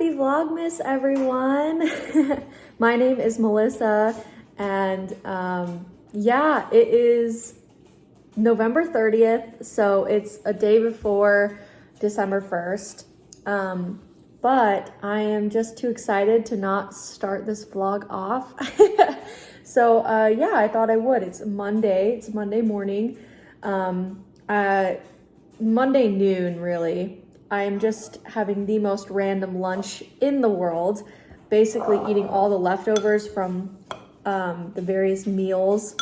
Happy Vlogmas, everyone. My name is Melissa, and yeah, it is November 30th, so it's a day before December 1st. But I am just too excited to not start this vlog off. So yeah, I thought I would. It's Monday morning, Monday noon really. I am just having the most random lunch in the world, basically eating all the leftovers from the various meals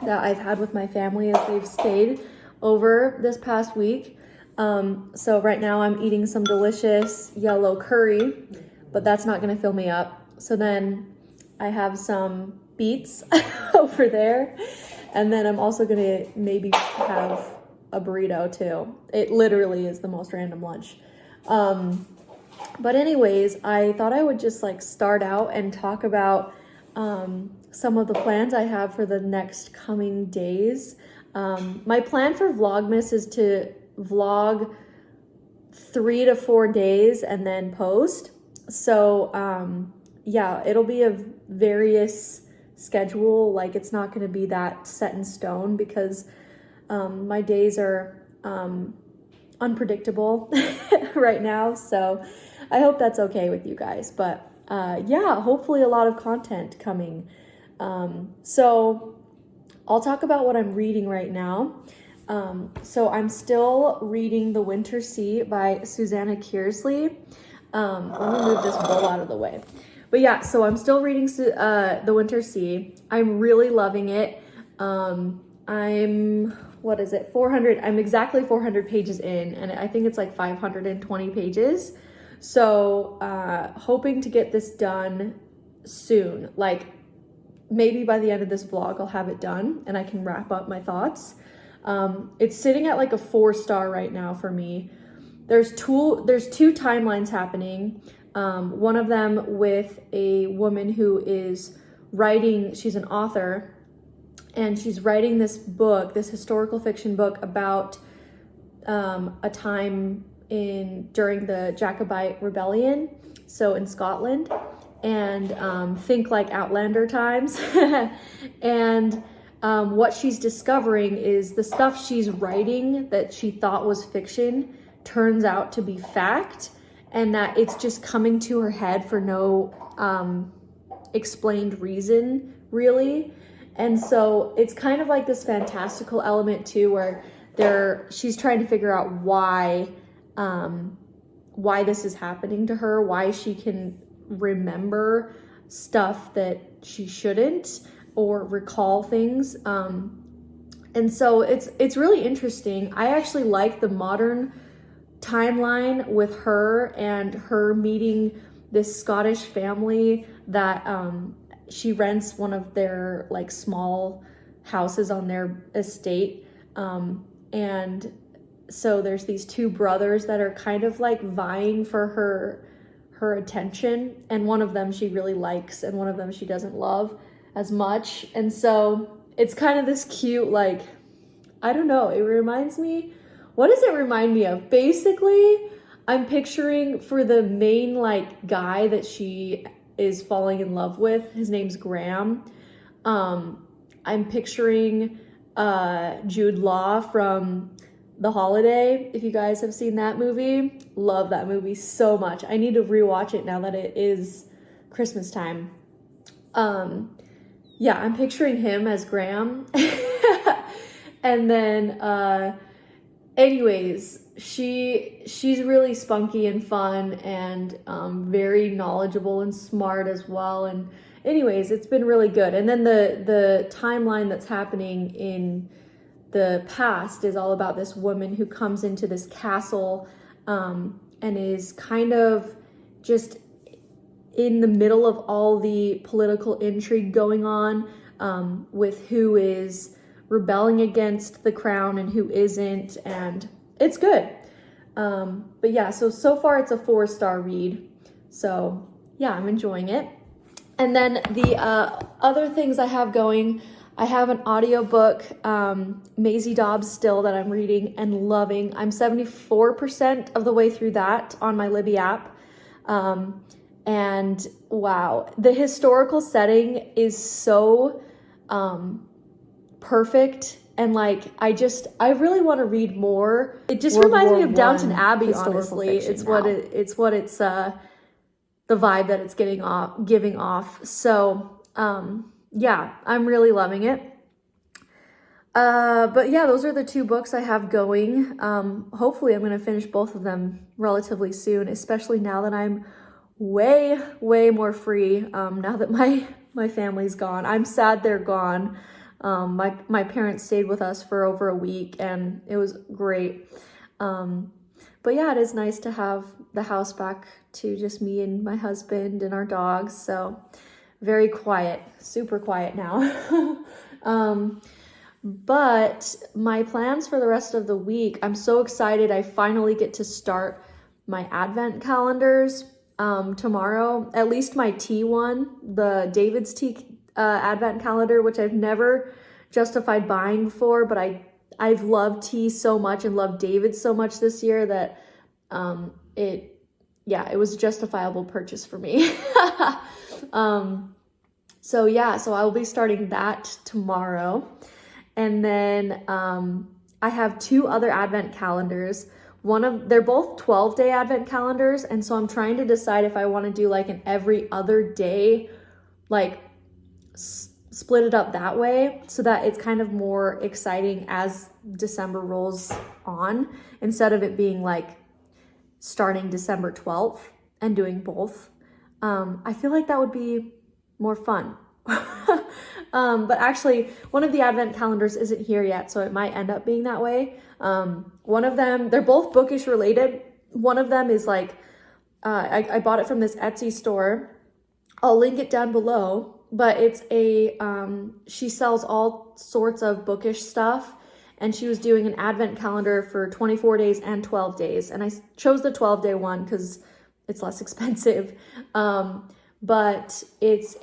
that I've had with my family as they've stayed over this past week. So right now I'm eating some delicious yellow curry, but that's not gonna fill me up. So then I have some beets over there, and then I'm also gonna maybe have a burrito too. It literally is the most random lunch. But anyways, I thought I would just like start out and talk about some of the plans I have for the next coming days. My plan for Vlogmas is to vlog 3 to 4 days and then post. So yeah, it'll be a various schedule. Like, it's not going to be that set in stone because my days are unpredictable right now. So I hope that's okay with you guys. But yeah, hopefully a lot of content coming. So I'll talk about what I'm reading right now. So I'm still reading The Winter Sea by Susanna Kearsley. Let me move this bowl out of the way. But yeah, so I'm still reading The Winter Sea. I'm really loving it. What is it? I'm exactly 400 pages in, and I think it's like 520 pages. So hoping to get this done soon. Like, maybe by the end of this vlog, I'll have it done and I can wrap up my thoughts. It's sitting at like a 4-star right now for me. There's two timelines happening. One of them with a woman who is writing, she's an author, and she's writing this book, this historical fiction book about a time during the Jacobite Rebellion, so in Scotland, and think like Outlander times. And what she's discovering is the stuff she's writing that she thought was fiction turns out to be fact, and that it's just coming to her head for no explained reason, really. And so it's kind of like this fantastical element too, where she's trying to figure out why this is happening to her, why she can remember stuff that she shouldn't, or recall things. And so it's really interesting. I actually like the modern timeline with her and her meeting this Scottish family that she rents one of their like small houses on their estate. And so there's these two brothers that are kind of like vying for her attention, and one of them she really likes and one of them she doesn't love as much. And so it's kind of this cute, like, I don't know, it reminds me, what does it remind me of? Basically, I'm picturing for the main like guy that she is falling in love with, his name's Graham. I'm picturing Jude Law from The Holiday, if you guys have seen that movie. Love that movie so much. I need to rewatch it now that it is Christmas time. Yeah, I'm picturing him as Graham. And then anyways, she's really spunky and fun, and very knowledgeable and smart as well. And anyways, it's been really good. And then the timeline that's happening in the past is all about this woman who comes into this castle and is kind of just in the middle of all the political intrigue going on, with who is rebelling against the crown and who isn't, and it's good. But yeah, so far it's a 4-star read. So yeah, I'm enjoying it. And then the other things I have going, I have an audiobook, Maisie Dobbs still, that I'm reading and loving. I'm 74% of the way through that on my Libby app. And wow, the historical setting is so perfect. And like, I really want to read more. It just reminds me of Downton Abbey, honestly. It's the vibe that it's giving off. So, yeah, I'm really loving it. But yeah, those are the 2 books I have going. Hopefully I'm going to finish both of them relatively soon, especially now that I'm way more free, now that my family's gone. I'm sad they're gone. My parents stayed with us for over a week and it was great. But yeah, it is nice to have the house back to just me and my husband and our dogs. So very quiet, super quiet now. But my plans for the rest of the week, I'm so excited. I finally get to start my advent calendars tomorrow, at least my tea one, the David's tea advent calendar, which I've never justified buying before, but I've loved tea so much and loved David so much this year that it was a justifiable purchase for me. So I'll be starting that tomorrow. And then I have 2 other advent calendars. They're both 12-day advent calendars, and so I'm trying to decide if I want to do like an every other day, like split it up that way so that it's kind of more exciting as December rolls on, instead of it being like starting December 12th and doing both. I feel like that would be more fun. But actually one of the advent calendars isn't here yet, so it might end up being that way. One of them, they're both bookish related. One of them is like, I bought it from this Etsy store. I'll link it down below, but it's she sells all sorts of bookish stuff, and she was doing an advent calendar for 24 days and 12 days. And I chose the 12-day one because it's less expensive. But it's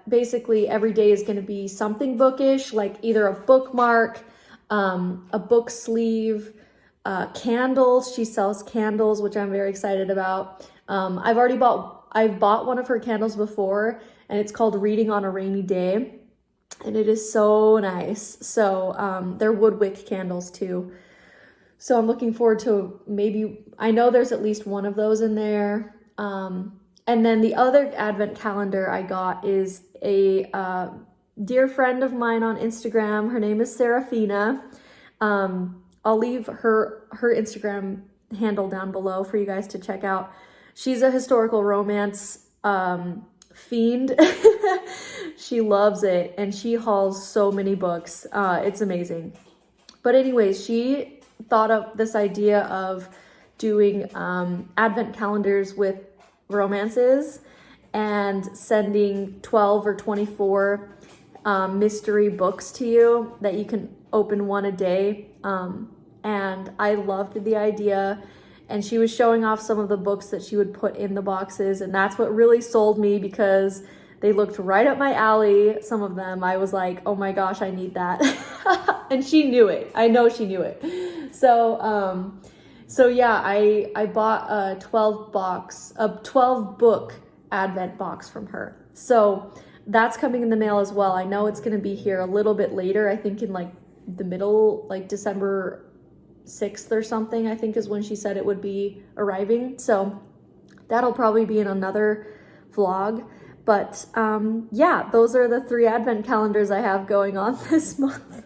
basically every day is going to be something bookish, like either a bookmark, a book sleeve, candles. She sells candles, which I'm very excited about. I've bought one of her candles before, and it's called Reading on a Rainy Day, and it is so nice. So they're wood wick candles too. So I'm looking forward to I know there's at least one of those in there. And then the other advent calendar I got is a dear friend of mine on Instagram. Her name is Serafina. I'll leave her Instagram handle down below for you guys to check out. She's a historical romance fiend. She loves it, and she hauls so many books. It's amazing. But anyways, she thought of this idea of doing advent calendars with romances and sending 12 or 24 mystery books to you that you can open one a day. And I loved the idea, and she was showing off some of the books that she would put in the boxes, and that's what really sold me because they looked right up my alley. Some of them I was like, oh my gosh, I need that. And she knew it. I know she knew it. So yeah, I bought a 12 book advent box from her. So that's coming in the mail as well. I know it's going to be here a little bit later. I think in like the middle, like December 6th or something, I think is when she said it would be arriving. So that'll probably be in another vlog. But yeah, those are the 3 advent calendars I have going on this month.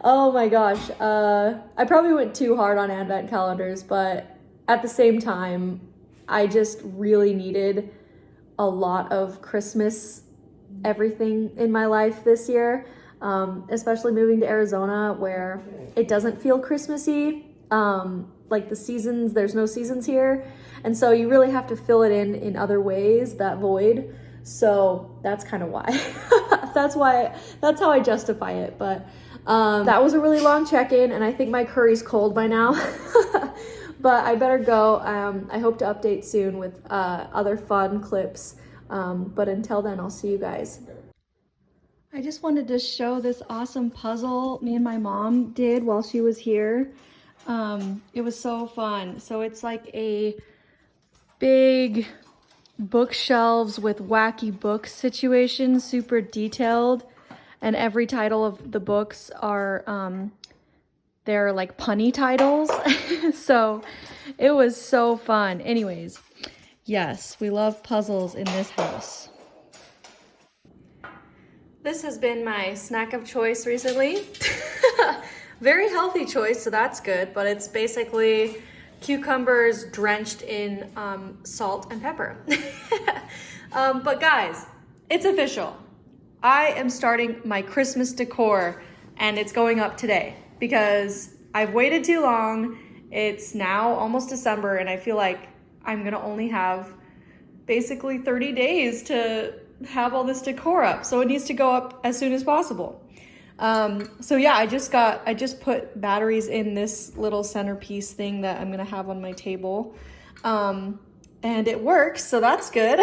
Oh my gosh. I probably went too hard on advent calendars, but at the same time, I just really needed a lot of Christmas everything in my life this year, especially moving to Arizona where it doesn't feel Christmassy. Like the seasons, there's no seasons here. And so you really have to fill it in other ways, that void. So that's kind of why. that's how I justify it. But that was a really long check-in, and I think my curry's cold by now. But I better go. I hope to update soon with other fun clips. But until then, I'll see you guys. I just wanted to show this awesome puzzle me and my mom did while she was here. It was so fun. So it's like big bookshelves with wacky book situations, super detailed. And every title of the books are, they're like punny titles. So it was so fun. Anyways, yes, we love puzzles in this house. This has been my snack of choice recently. Very healthy choice, so that's good, but it's basically cucumbers drenched in salt and pepper. But guys, it's official. I am starting my Christmas decor, and it's going up today because I've waited too long. It's now almost December, and I feel like I'm gonna only have basically 30 days to have all this decor up, so it needs to go up as soon as possible. So yeah, I just put batteries in this little centerpiece thing that I'm gonna have on my table, and it works, so that's good.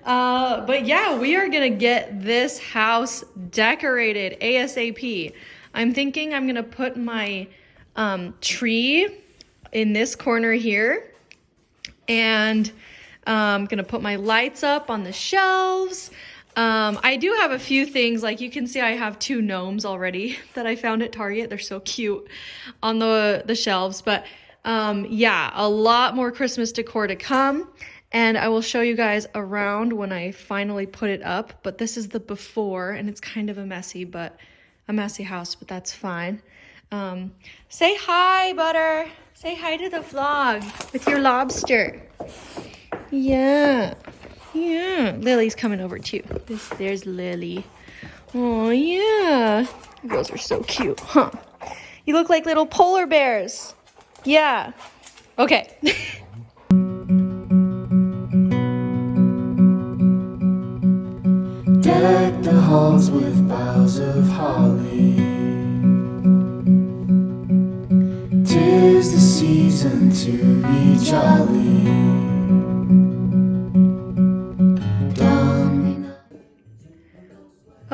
But yeah, we are gonna get this house decorated ASAP. I'm thinking I'm gonna put my tree in this corner here, and I'm gonna put my lights up on the shelves. I do have a few things, like you can see I have 2 gnomes already that I found at Target. They're so cute on the shelves, but yeah, a lot more Christmas decor to come, and I will show you guys around when I finally put it up. But this is the before, and it's kind of a messy house, but that's fine. Say hi, Butter. Say hi to the vlog with your lobster. Yeah. Yeah, Lily's coming over too. There's Lily. Oh yeah, you girls are so cute, huh? You look like little polar bears. Yeah. Okay. Deck the halls with boughs of holly. 'Tis the season to be jolly.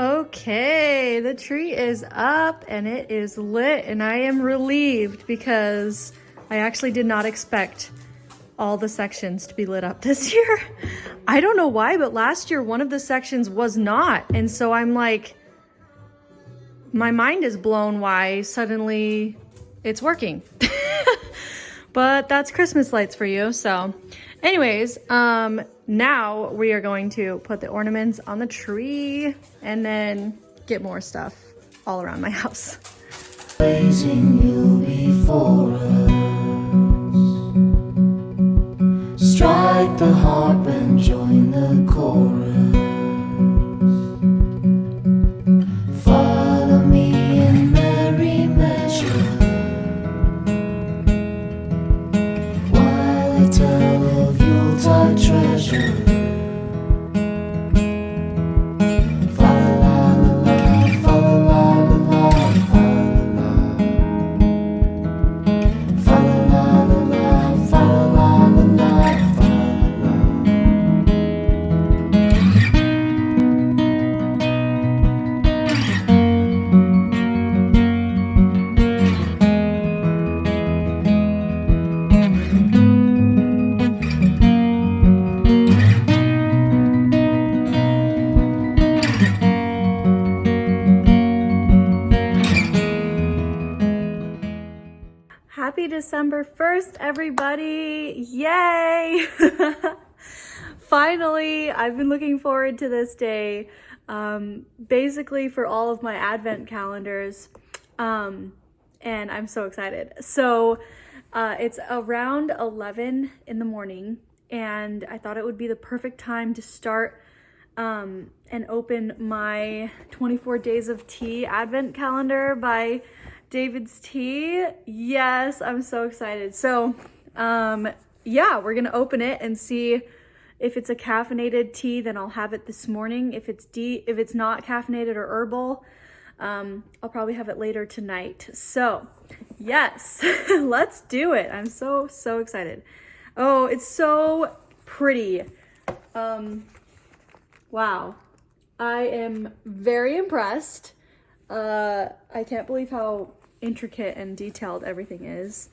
Okay, the tree is up and it is lit, and I am relieved because I actually did not expect all the sections to be lit up this year. I don't know why, but last year one of the sections was not, and so I'm like, my mind is blown why suddenly it's working. But that's Christmas lights for you. So anyways, now we are going to put the ornaments on the tree and then get more stuff all around my house. Praising you before us. Strike the harp and join the chorus. Follow me in merry measure. Tell of Yuletide treasure. Fa la la la, fa la la la, fa la la. Fa la la la, fa la la la, fa la. Happy December 1st, everybody. Yay! Finally, I've been looking forward to this day, basically for all of my advent calendars, and I'm so excited. So it's around 11 in the morning, and I thought it would be the perfect time to start and open my 24 Days of Tea advent calendar by David's Tea. Yes, I'm so excited. So yeah, we're gonna open it and see if it's a caffeinated tea, then I'll have it this morning. If it's not caffeinated or herbal, I'll probably have it later tonight. So yes, let's do it. I'm so excited. Oh, it's so pretty. Wow, I am very impressed. I can't believe how intricate and detailed everything is.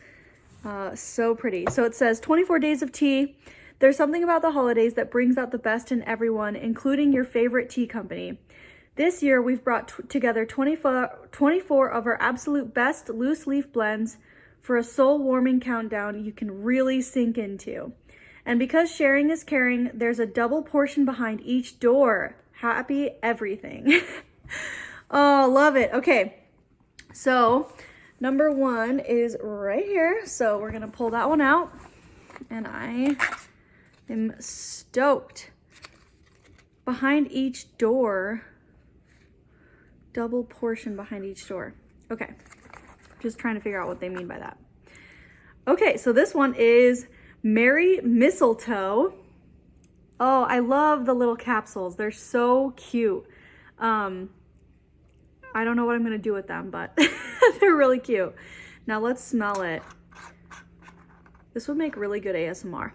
So pretty. So it says 24 days of tea. There's something about the holidays that brings out the best in everyone, including your favorite tea company. This year, we've brought together 24 of our absolute best loose leaf blends for a soul-warming countdown you can really sink into. And because sharing is caring, there's a double portion behind each door. Happy everything. Oh, love it. Okay, so number 1 is right here. So we're gonna pull that one out, and I am stoked. Behind each door, double portion behind each door. Okay, just trying to figure out what they mean by that. Okay, so this one is Merry Mistletoe. Oh, I love the little capsules. They're so cute. I don't know what I'm gonna do with them, but they're really cute. Now let's smell it. This would make really good ASMR.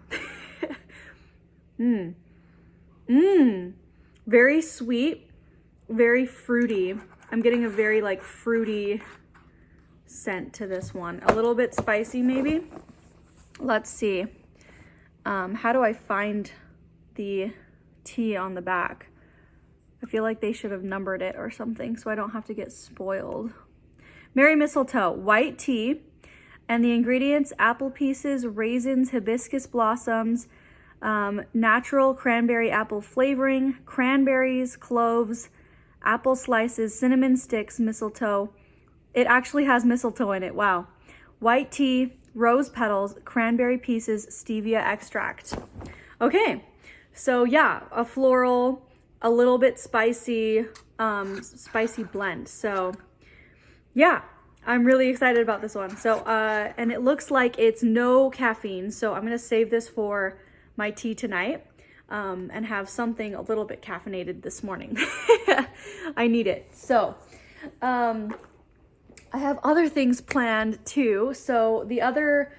Very sweet, very fruity. I'm getting a very like fruity scent to this one. A little bit spicy maybe. Let's see. How do I find the tea on the back? I feel like they should have numbered it or something so I don't have to get spoiled. Merry Mistletoe, white tea, and the ingredients: apple pieces, raisins, hibiscus blossoms, natural cranberry apple flavoring, cranberries, cloves, apple slices, cinnamon sticks, mistletoe. It actually has mistletoe in it, wow. White tea, rose petals, cranberry pieces, stevia extract. Okay, so yeah, a floral, a little bit spicy, spicy blend. So yeah, I'm really excited about this one. So, and it looks like it's no caffeine. So I'm gonna save this for my tea tonight, and have something a little bit caffeinated this morning. I need it. So, I have other things planned too. So the other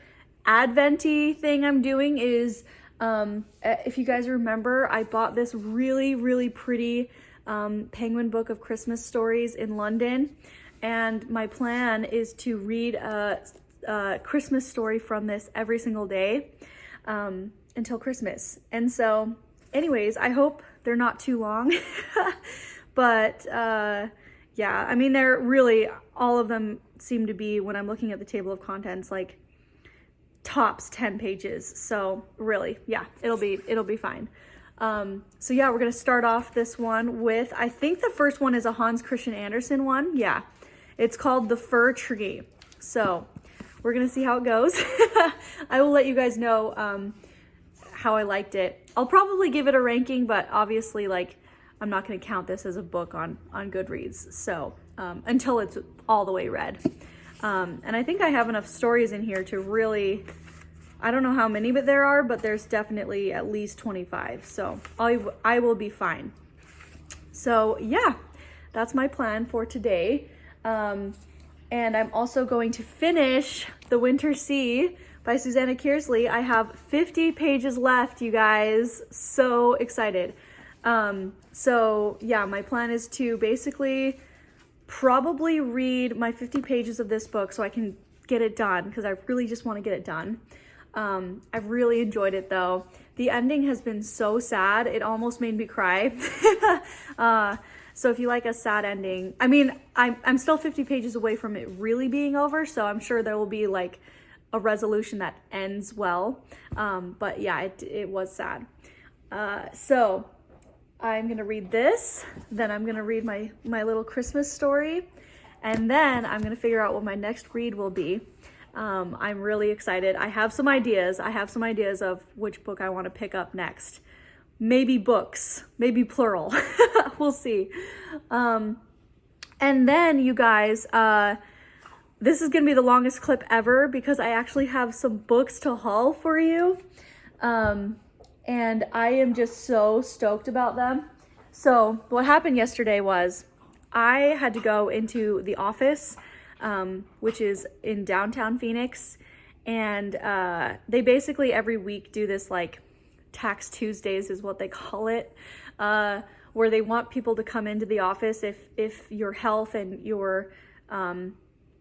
Advent-y thing I'm doing is, if you guys remember, I bought this really, really pretty Penguin book of Christmas stories in London. And my plan is to read a Christmas story from this every single day until Christmas. And so anyways, I hope they're not too long. But yeah, I mean, they're really, all of them seem to be, when I'm looking at the table of contents, like tops 10 pages. So really, yeah, it'll be fine. So yeah, we're gonna start off this one with, I think the first one is a Hans Christian Andersen one. Yeah, it's called The Fir Tree. So we're gonna see how it goes. I will let you guys know how I liked it. I'll probably give it a ranking, but obviously, like, I'm not gonna count this as a book on Goodreads. So until it's all the way read. And I think I have enough stories in here to really, I don't know how many but there are, but there's definitely at least 25. So I will be fine. So yeah, that's my plan for today. And I'm also going to finish The Winter Sea by Susanna Kearsley. I have 50 pages left, you guys. So excited. So yeah, my plan is to basically probably read my 50 pages of this book so I can get it done, because I really just want to get it done. I've really enjoyed it though. The ending has been so sad, it almost made me cry. So if you like a sad ending, I mean, I'm still 50 pages away from it really being over, so I'm sure there will be like a resolution that ends well. But yeah, it was sad. So I'm gonna read this, then I'm gonna read my little Christmas story, and then I'm gonna figure out what my next read will be. I'm really excited. I have some ideas. Of which book I want to pick up next. Maybe books, maybe plural. We'll see. And then you guys, this is gonna be the longest clip ever because I actually have some books to haul for you. And I am just so stoked about them. So what happened yesterday was I had to go into the office, which is in downtown Phoenix. And they basically every week do this like Tax Tuesdays is what they call it, where they want people to come into the office if your health and your,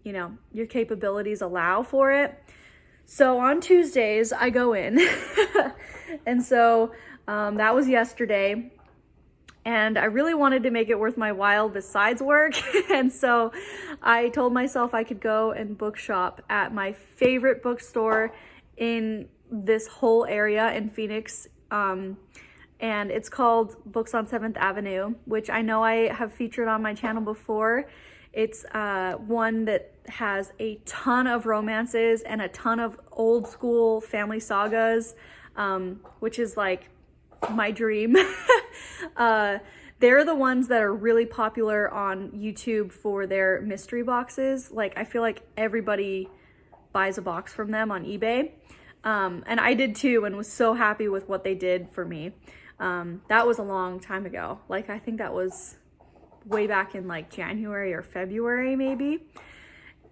your capabilities allow for it. So on Tuesdays, I go in. And so that was yesterday. And I really wanted to make it worth my while besides work. And so I told myself I could go and book shop at my favorite bookstore in this whole area in Phoenix. And it's called Books on 7th Avenue, which I know I have featured on my channel before. It's one that has a ton of romances and a ton of old school family sagas, which is like my dream. They're the ones that are really popular on YouTube for their mystery boxes. Like, I feel like everybody buys a box from them on eBay. And I did too, and was so happy with what they did for me. That was a long time ago. Like, I think that was way back in like January or February maybe.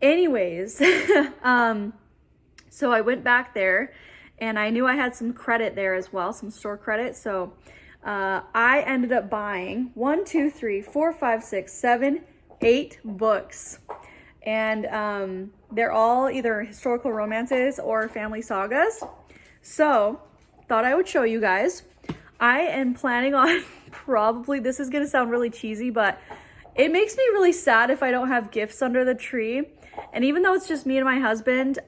Anyways, so I went back there, and I knew I had some credit there as well, some store credit. So I ended up buying 8 books. And they're all either historical romances or family sagas. So thought I would show you guys. I am planning on probably, this is going to sound really cheesy, but it makes me really sad if I don't have gifts under the tree. And even though it's just me and my husband,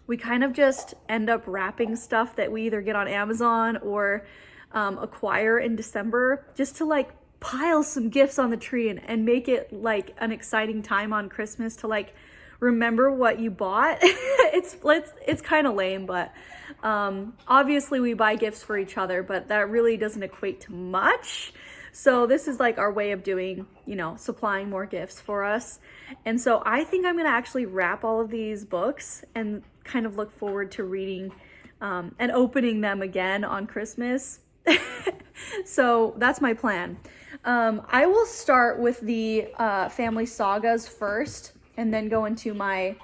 we kind of just end up wrapping stuff that we either get on Amazon or acquire in December, just to like pile some gifts on the tree and make it like an exciting time on Christmas to like remember what you bought. It's kind of lame, but obviously we buy gifts for each other, but that really doesn't equate to much. So this is like our way of doing, you know, supplying more gifts for us. And so I think I'm gonna actually wrap all of these books and kind of look forward to reading and opening them again on Christmas. So that's my plan. I will start with the family sagas first, and then go into my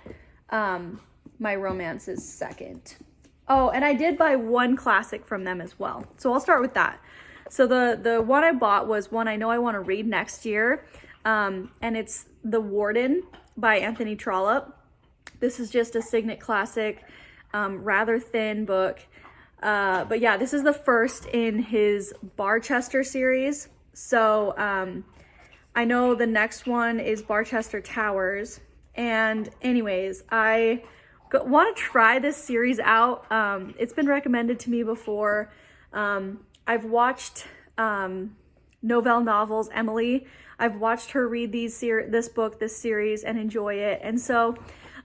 my romances second. Oh, and I did buy one classic from them as well. So I'll start with that. So the one I bought was one I know I want to read next year. And it's The Warden by Anthony Trollope. This is just a Signet classic, rather thin book. But yeah, this is the first in his Barchester series. So I know the next one is Barchester Towers. And anyways, I want to try this series out. It's been recommended to me before. I've watched Novelle Novels, Emily. I've watched her read this series, and enjoy it. And so,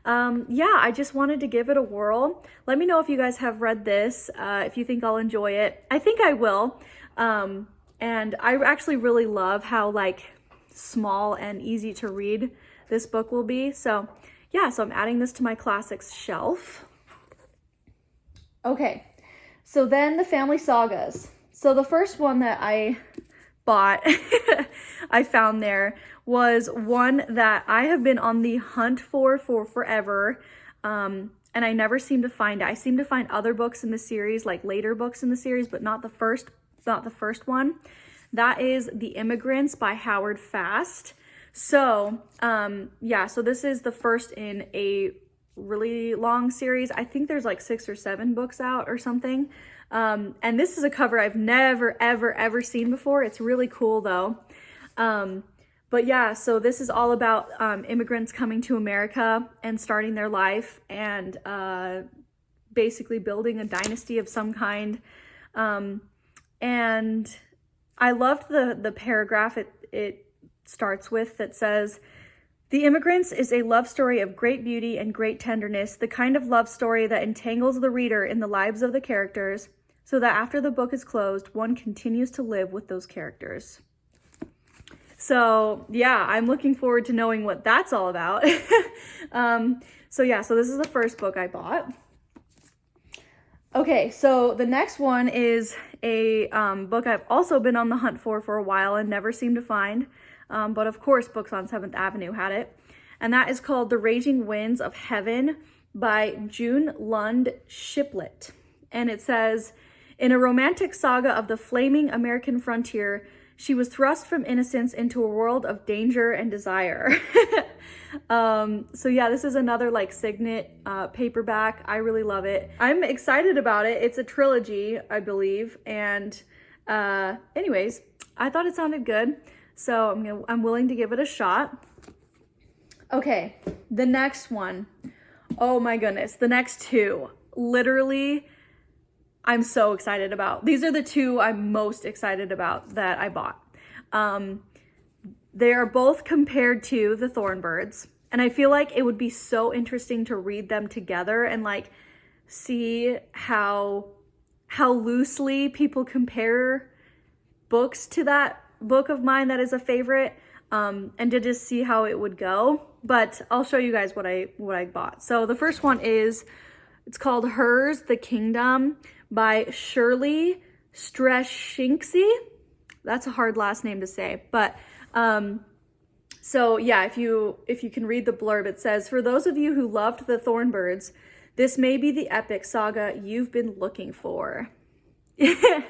yeah, I just wanted to give it a whirl. Let me know if you guys have read this, if you think I'll enjoy it. I think I will. And I actually really love how like small and easy to read this book will be. So yeah, so I'm adding this to my classics shelf. Okay, so then the family sagas. So the first one that I bought, I found there, was one that I have been on the hunt for forever. And I never seem to find it. I seem to find other books in the series, like later books in the series, but not the first one. That is The Immigrants by Howard Fast. So, yeah, so this is the first in a really long series. I think there's like 6 or 7 books out or something. And this is a cover I've never, ever seen before. It's really cool though. But yeah, so this is all about immigrants coming to America and starting their life and basically building a dynasty of some kind. And I loved the paragraph it starts with that says, "The Immigrants is a love story of great beauty and great tenderness, the kind of love story that entangles the reader in the lives of the characters, so that after the book is closed, one continues to live with those characters." So yeah, I'm looking forward to knowing what that's all about. So yeah, so this is the first book I bought. Okay, so the next one is a book I've also been on the hunt for a while and never seemed to find. But of course, Books on 7th Avenue had it. And that is called The Raging Winds of Heaven by June Lund Shiplett. And it says, "In a romantic saga of the flaming American frontier, She was thrust from innocence into a world of danger and desire. So yeah, this is another like signet paperback. I really love it. I'm excited about it. It's a trilogy, I believe. And anyways, I thought it sounded good. So I'm willing to give it a shot. Okay, the next one. Oh my goodness, the next two. Literally, I'm so excited about. These are the two I'm most excited about that I bought. They are both compared to the Thornbirds, and I feel like it would be so interesting to read them together and like see how loosely people compare books to that book of mine that is a favorite, and to just see how it would go. But I'll show you guys what I bought. So the first one is, it's called Hers, the Kingdom by Shirley Streshinski. That's a hard last name to say, but so yeah, if you can read the blurb, it says, "For those of you who loved the Thornbirds, this may be the epic saga you've been looking for."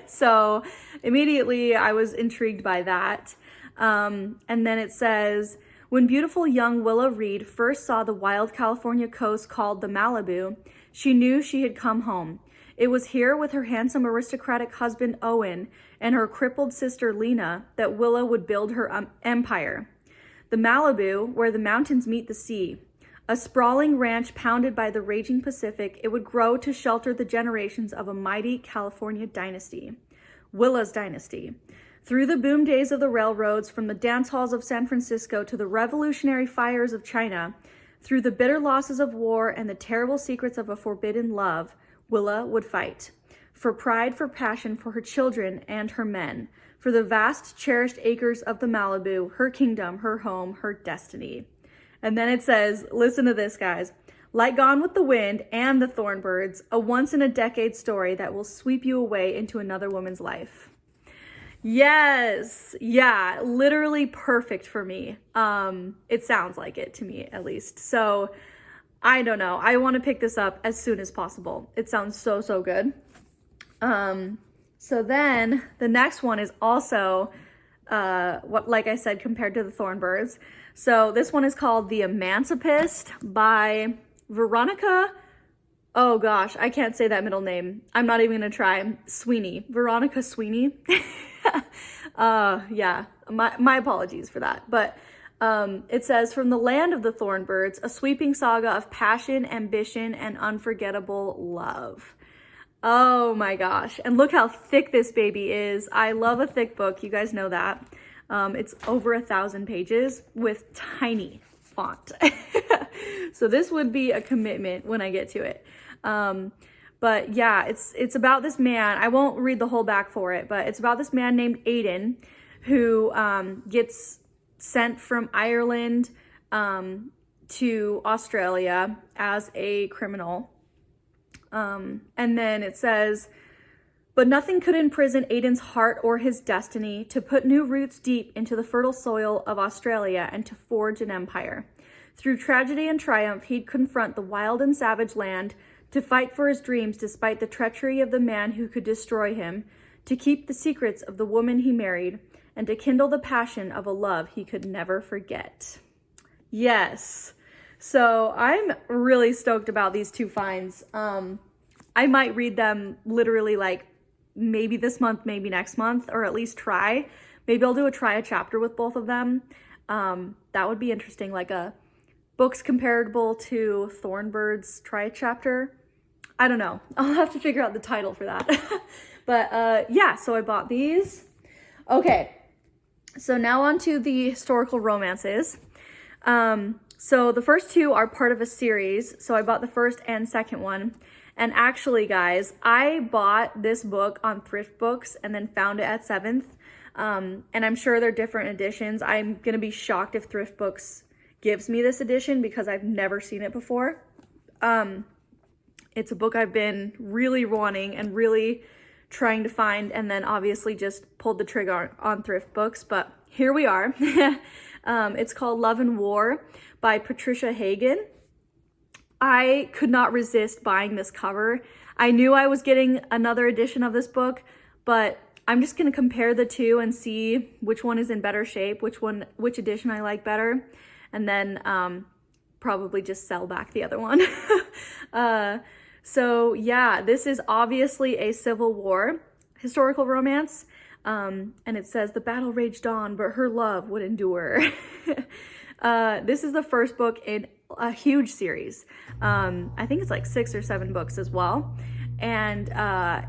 So immediately I was intrigued by that. And then it says, "When beautiful young Willa Reed first saw the wild California coast called the Malibu, she knew she had come home. It was here with her handsome aristocratic husband Owen and her crippled sister Lena that Willa would build her empire. The Malibu, where the mountains meet the sea. A sprawling ranch pounded by the raging Pacific, it would grow to shelter the generations of a mighty California dynasty. Willa's dynasty. Through the boom days of the railroads, from the dance halls of San Francisco to the revolutionary fires of China, through the bitter losses of war and the terrible secrets of a forbidden love, Willa would fight. For pride, for passion, for her children and her men. For the vast, cherished acres of the Malibu, her kingdom, her home, her destiny." And then it says, listen to this, guys. "Like Gone with the Wind and the Thornbirds, a once-in-a-decade story that will sweep you away into another woman's life." Yes, yeah, literally perfect for me. It sounds like it to me, at least. So I don't know. I want to pick this up as soon as possible. It sounds so good. So then the next one is also like I said, compared to the Thornbirds. So this one is called Theemancipist by Veronica. Oh gosh, I can't say that middle name. I'm not even gonna try. Sweeney, Veronica Sweeney. Yeah, my apologies for that. But it says, "From the land of the Thornbirds, a sweeping saga of passion, ambition, and unforgettable love." Oh my gosh. And look how thick this baby is. I love a thick book. You guys know that. It's over 1,000 pages with tiny font. So this would be a commitment when I get to it. But yeah, it's about this man. I won't read the whole back for it, but it's about this man named Aiden who gets sent from Ireland to Australia as a criminal. And then it says, "But nothing could imprison Aiden's heart or his destiny to put new roots deep into the fertile soil of Australia and to forge an empire. Through tragedy and triumph, he'd confront the wild and savage land, to fight for his dreams despite the treachery of the man who could destroy him, to keep the secrets of the woman he married, and to kindle the passion of a love he could never forget." Yes. So I'm really stoked about these two finds. I might read them literally like maybe this month, maybe next month, or at least try. Maybe I'll try a chapter with both of them. That would be interesting, like a books comparable to Thornbirds, try a chapter. I don't know. I'll have to figure out the title for that. But yeah, so I bought these. Okay, so now on to the historical romances. So the first two are part of a series. So I bought the first and second one. And actually, guys, I bought this book on Thrift Books and then found it at 7th. And I'm sure they're different editions. I'm going to be shocked if Thrift Books gives me this edition because I've never seen it before. It's a book I've been really wanting and really trying to find, and then obviously just pulled the trigger on Thrift Books, but here we are. It's called Love and War by Patricia Hagen. I could not resist buying this cover. I knew I was getting another edition of this book, but I'm just gonna compare the two and see which one is in better shape, which edition I like better, and then probably just sell back the other one. So yeah, this is obviously a Civil War historical romance. And it says the battle raged on, but her love would endure. This is the first book in a huge series. I think it's like 6 or 7 books as well. And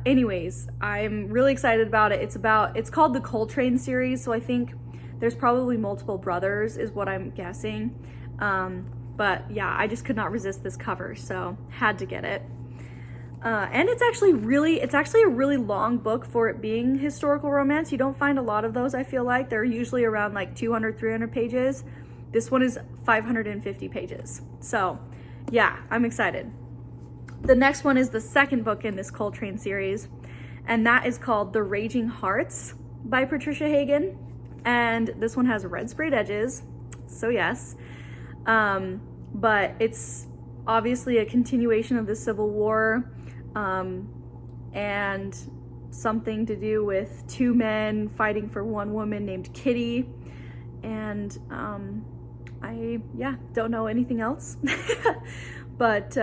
anyways, I'm really excited about it. It's called the Coltrane series, so I think there's probably multiple brothers is what I'm guessing. But yeah, I just could not resist this cover, so had to get it. And it's actually a really long book for it being historical romance. You don't find a lot of those, I feel like. They're usually around like 200, 300 pages. This one is 550 pages. So yeah, I'm excited. The next one is the second book in this Coltrane series, and that is called The Raging Hearts by Patricia Hagen. And this one has red sprayed edges, so yes. But it's obviously a continuation of the Civil War, and something to do with 2 men fighting for 1 woman named Kitty. And I don't know anything else. But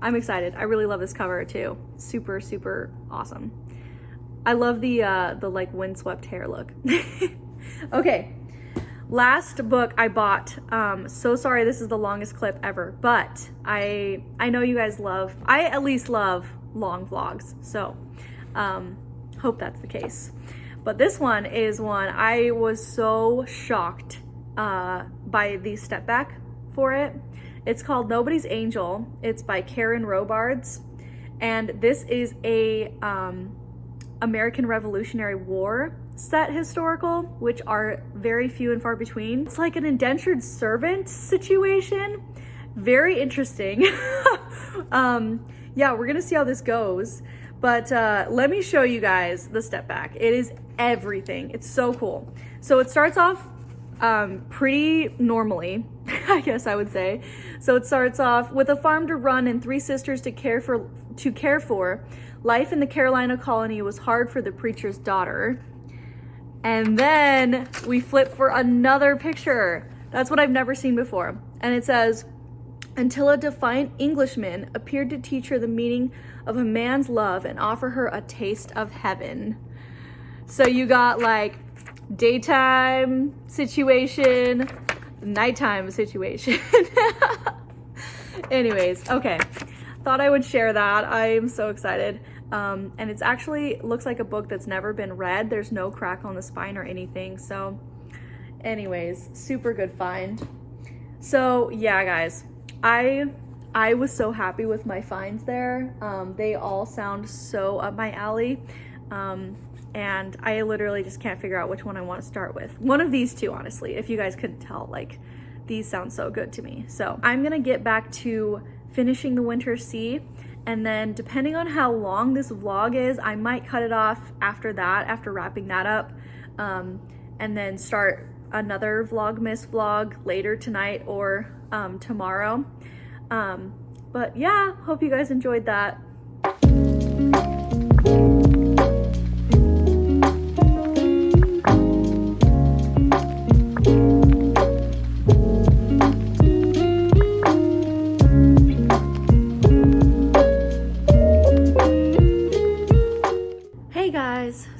I'm excited. I really love this cover too. Super, super awesome. I love the like windswept hair look. Okay, last book I bought. So sorry this is the longest clip ever, but I know you guys I at least love long vlogs, so hope that's the case. But this one is one I was so shocked by the step back for it. It's called Nobody's Angel. It's by Karen Robards, and this is a American Revolutionary War set historical, which are very few and far between. It's like an indentured servant situation. Very interesting. Yeah, we're gonna see how this goes, but let me show you guys the step back. It is everything. It's so cool. So it starts off pretty normally, I guess I would say. So it starts off with a farm to run and 3 sisters to care for. Life in the Carolina colony was hard for the preacher's daughter. And then we flip for another picture. That's what I've never seen before. And it says, until a defiant Englishman appeared to teach her the meaning of a man's love and offer her a taste of heaven. So you got like daytime situation, nighttime situation. Anyways, okay. Thought I would share that. I am so excited. And it's actually looks like a book that's never been read. There's no crack on the spine or anything. So anyways, super good find. So yeah, guys, I was so happy with my finds there. They all sound so up my alley. And I literally just can't figure out which one I want to start with. One of these two, honestly, if you guys couldn't tell, like these sound so good to me. So I'm gonna get back to finishing The Winter Sea, and then depending on how long this vlog is, I might cut it off after that, after wrapping that up, and then start another Vlogmas vlog later tonight or tomorrow. But yeah, hope you guys enjoyed that.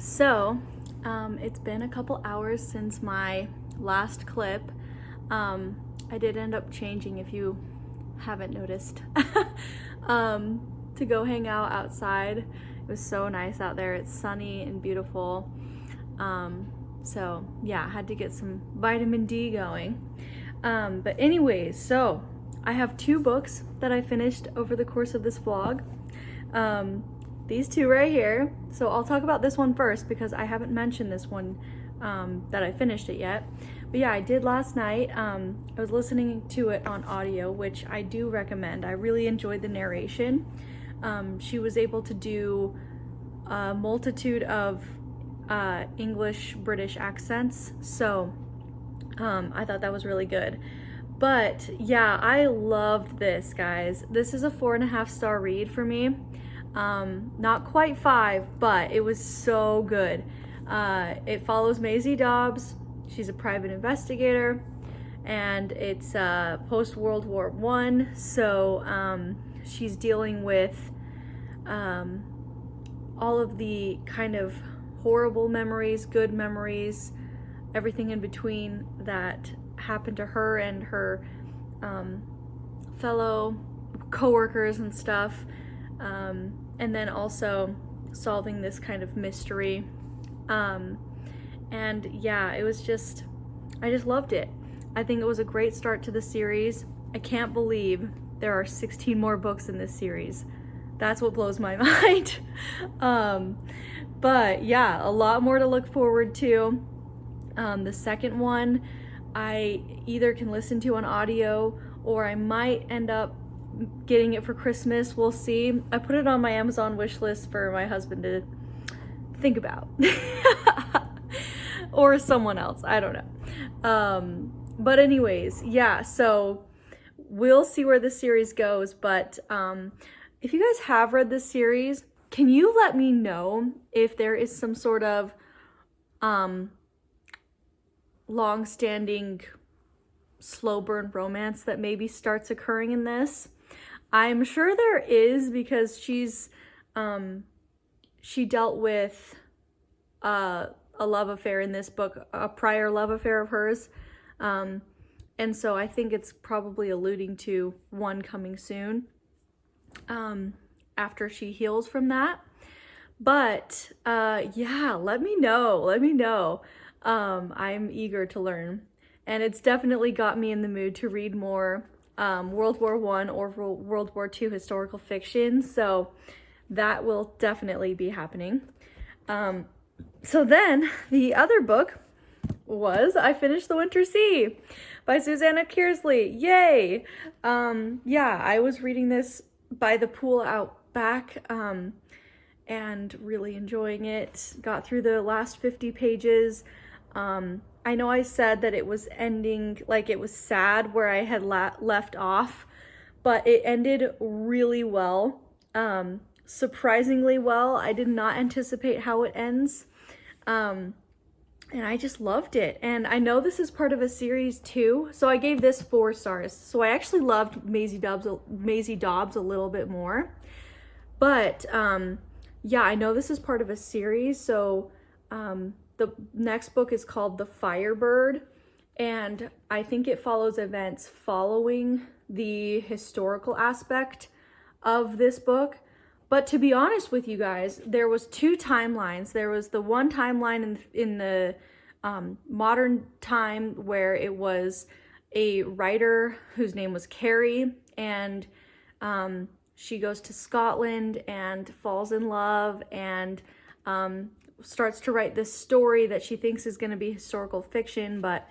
So it's been a couple hours since my last clip. I did end up changing, if you haven't noticed, to go hang out outside. It was so nice out there. It's sunny and beautiful. So yeah, I had to get some vitamin D going. But anyways, so I have 2 books that I finished over the course of this vlog. These 2 right here. So I'll talk about this one first because I haven't mentioned this one that I finished it yet. But yeah, I did last night. I was listening to it on audio, which I do recommend. I really enjoyed the narration. She was able to do a multitude of English, British accents. So I thought that was really good. But yeah, I loved this, guys. This is a 4.5-star read for me. Not quite 5, but it was so good. It follows Maisie Dobbs. She's a private investigator, and it's post-World War I, so she's dealing with all of the kind of horrible memories, good memories, everything in between that happened to her and her fellow co-workers and stuff, and then also solving this kind of mystery, and yeah, it was just, I just loved it. I think it was a great start to the series. I can't believe there are 16 more books in this series. That's what blows my mind. But yeah, a lot more to look forward to. The second one I either can listen to on audio, or I might end up getting it for Christmas. We'll see. I put it on my Amazon wish list for my husband to think about. Or someone else, I don't know. But anyways, yeah, so we'll see where this series goes. But if you guys have read this series, can you let me know if there is some sort of long-standing slow burn romance that maybe starts occurring in this? I'm sure there is, because she dealt with a love affair in this book, a prior love affair of hers. And so I think it's probably alluding to one coming soon, after she heals from that. But yeah, let me know. I'm eager to learn. And it's definitely got me in the mood to read more World War I or World War II historical fiction. So that will definitely be happening. So then the other book was I finished The Winter Sea by Susanna Kearsley. Yay! Yeah, I was reading this by the pool out back, and really enjoying it. Got through the last 50 pages. I know I said that it was ending, like it was sad where I had left off, but it ended really well. Surprisingly well. I did not anticipate how it ends. And I just loved it. And I know this is part of a series too, so I gave this 4 stars. So I actually loved Maisie Dobbs a little bit more. But yeah, I know this is part of a series, so the next book is called The Firebird, and I think it follows events following the historical aspect of this book. But to be honest with you guys, there was 2 timelines. There was the one timeline in the modern time where it was a writer whose name was Carrie, and she goes to Scotland and falls in love and starts to write this story that she thinks is going to be historical fiction, but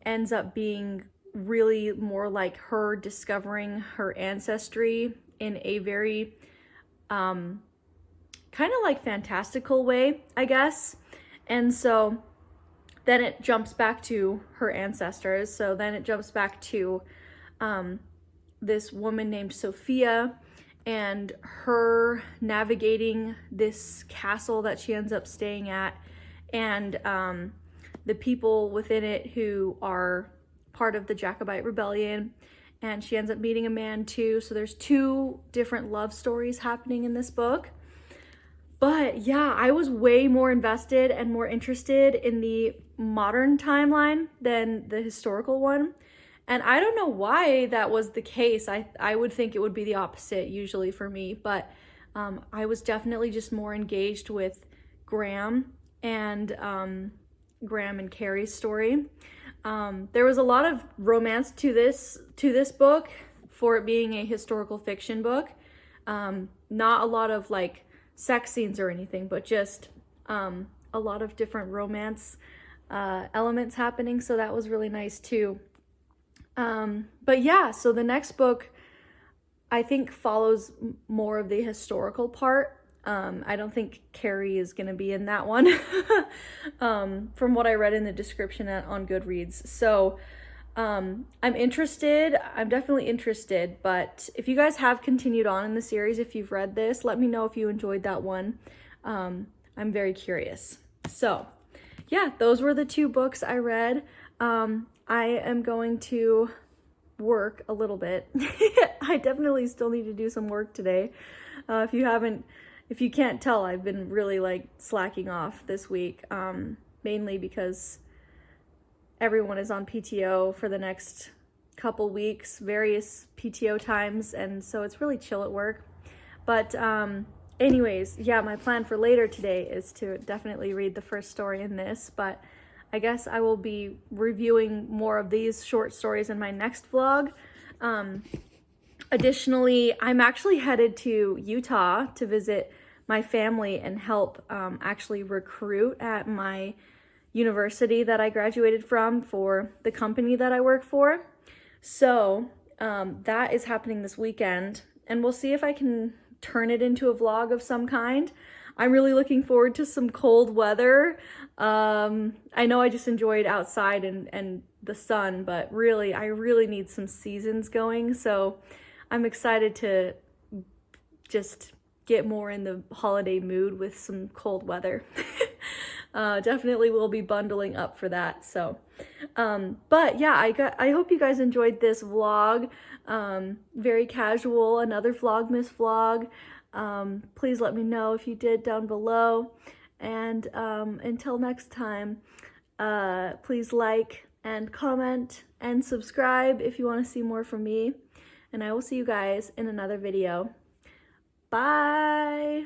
ends up being really more like her discovering her ancestry in a very kind of like fantastical way, I guess. And so then it jumps back to her ancestors. So then it jumps back to this woman named Sophia and her navigating this castle that she ends up staying at, and the people within it who are part of the Jacobite rebellion. And she ends up meeting a man too. So there's 2 different love stories happening in this book. But yeah, I was way more invested and more interested in the modern timeline than the historical one. And I don't know why that was the case. I would think it would be the opposite usually for me. But I was definitely just more engaged with Graham and Carrie's story. There was a lot of romance to this book for it being a historical fiction book. Not a lot of like sex scenes or anything, but just a lot of different romance elements happening. So that was really nice too. But yeah, so the next book I think follows more of the historical part. I don't think Carrie is going to be in that one from what I read in the description on Goodreads. So I'm interested. I'm definitely interested, but if you guys have continued on in the series, if you've read this, let me know if you enjoyed that one. I'm very curious. So yeah, those were the 2 books I read. I am going to work a little bit. I definitely still need to do some work today. If you can't tell, I've been really like slacking off this week, mainly because everyone is on PTO for the next couple weeks, various PTO times, and so it's really chill at work. But anyways, yeah, my plan for later today is to definitely read the first story in this, but I guess I will be reviewing more of these short stories in my next vlog. Additionally, I'm actually headed to Utah to visit my family and help actually recruit at my university that I graduated from for the company that I work for. So that is happening this weekend, and we'll see if I can turn it into a vlog of some kind. I'm really looking forward to some cold weather. I know I just enjoyed outside and the sun, but really, I really need some seasons going. So I'm excited to just get more in the holiday mood with some cold weather. Definitely will be bundling up for that. So, but yeah, I hope you guys enjoyed this vlog. Very casual, another Vlogmas vlog. Please let me know if you did down below. And until next time, please like and comment and subscribe if you want to see more from me. And I will see you guys in another video. Bye!